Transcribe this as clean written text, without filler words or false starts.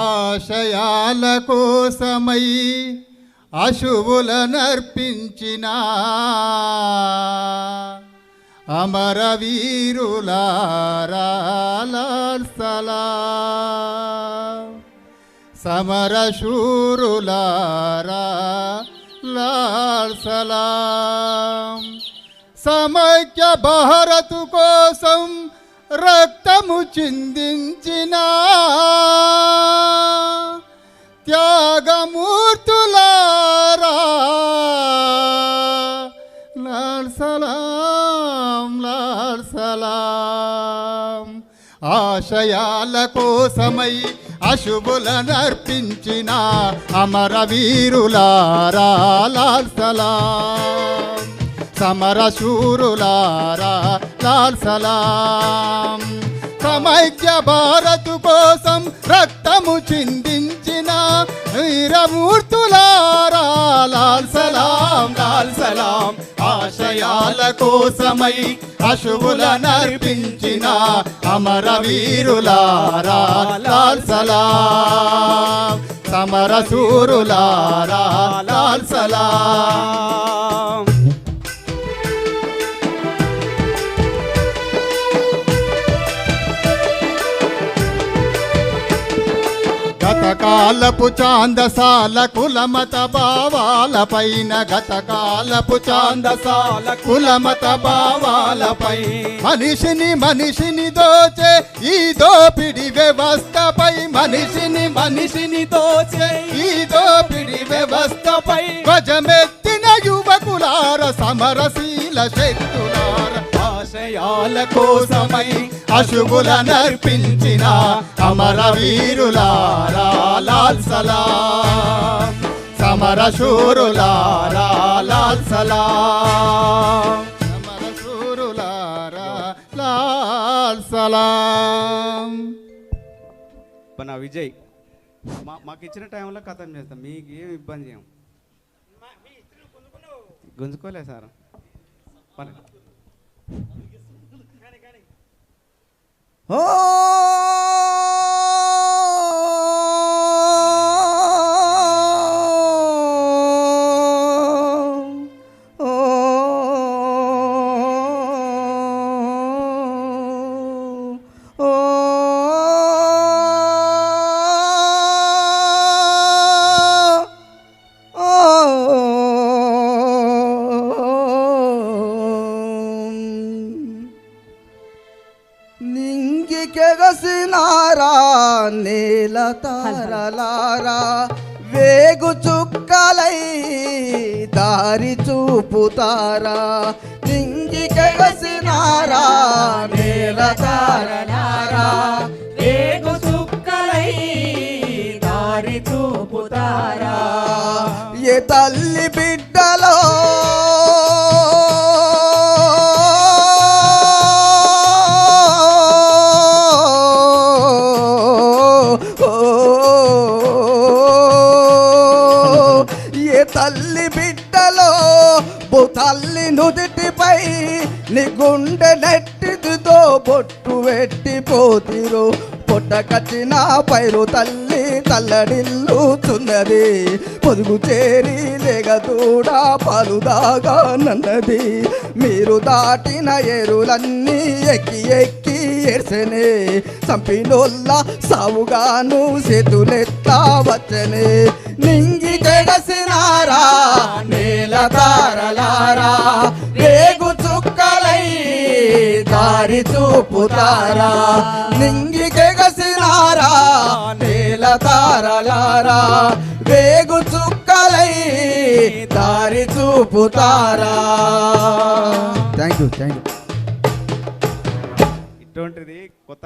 ఆశయాల కోసమై అశువులనర్పించిన అమరవీరులారా లాల్ సలాం, సమరశూరులారా లాల్ సలాం. సమైక్య భారత్ కోసం రక్తము చిందించిన త్యాగమూర్తులారా లాల్ సలాం లాల్ సలాం. ఆశయాల కోసమై అశుభులనర్పించిన అమరవీరులారా లాల్ సలాం, సమరశూరులారా లాల్ సలాం. సమైక్య భారత్ కోసం రక్తము చిందించిన వీరమూర్తులారా లాల్ సలాం లాల్ సలాం. ఆశయాల కోసమై అశుభులనర్పించిన అమరవీరులారా లాల్ సలాం, సమరశూరులారా లాల్ సలాం. గతకాలపు ఛాందసాల కులమత భావాలపైన, గతకాలపు ఛాందసాల కులమత భావాలపై మనిషిని దోచే ఈ దోపిడి వ్యవస్థపై, మనిషిని దోచే ఈ దోపిడి వ్యవస్థపై ధ్వజమెత్తిన యువకులార సమరశీల శక్తులార. ఆశయాల కోసమై అశుభులనర్పించిన అమరవీరులారా లాల్ సలాం, సమరశూరులారా లాల్ సలాం, సమరశూరులారా లాల్ సలాం. నా విజయ్ మాకు ఇచ్చిన టైంలో కథం చేస్తాం, మీకు ఏం ఇబ్బంది చేయం. గుంజుకోలే సార్. ఓ నింగికెగసినారా నేల తారలారా, వేగు చుక్కలై దారి చూపుతారా. నింగికెగసినారా నేల తారలారా, వేగు చుక్కలై దారి చూపుతారా. ఏ తల్లి బిడ్డలో తల్లి బిడ్డలో తల్లి నుదిటిపై నీ గుండె నెట్టిదితో బొట్టు పెట్టిపోతిరు. పొట్టకచ్చిన పైరు తల్లి తల్లడిల్లుతున్నది, పొదుగు చేరి లేగదూడా పాలు దాగానన్నది. మీరు దాటిన ఏరులన్నీ ఎక్కి ఎక్కి ఏడ్సెనే, చంపినోళ్ళ సావుగాను చేతులెత్తా వచ్చనే. నింగి చెగసినారా నేల తారలారా, వేగు చుక్కలై దారి చూపుతారా. నింగి చెగసినారా నేల తారలారా, వేగు చుక్కలై దారి చూపుతారా. ఇటువంటిది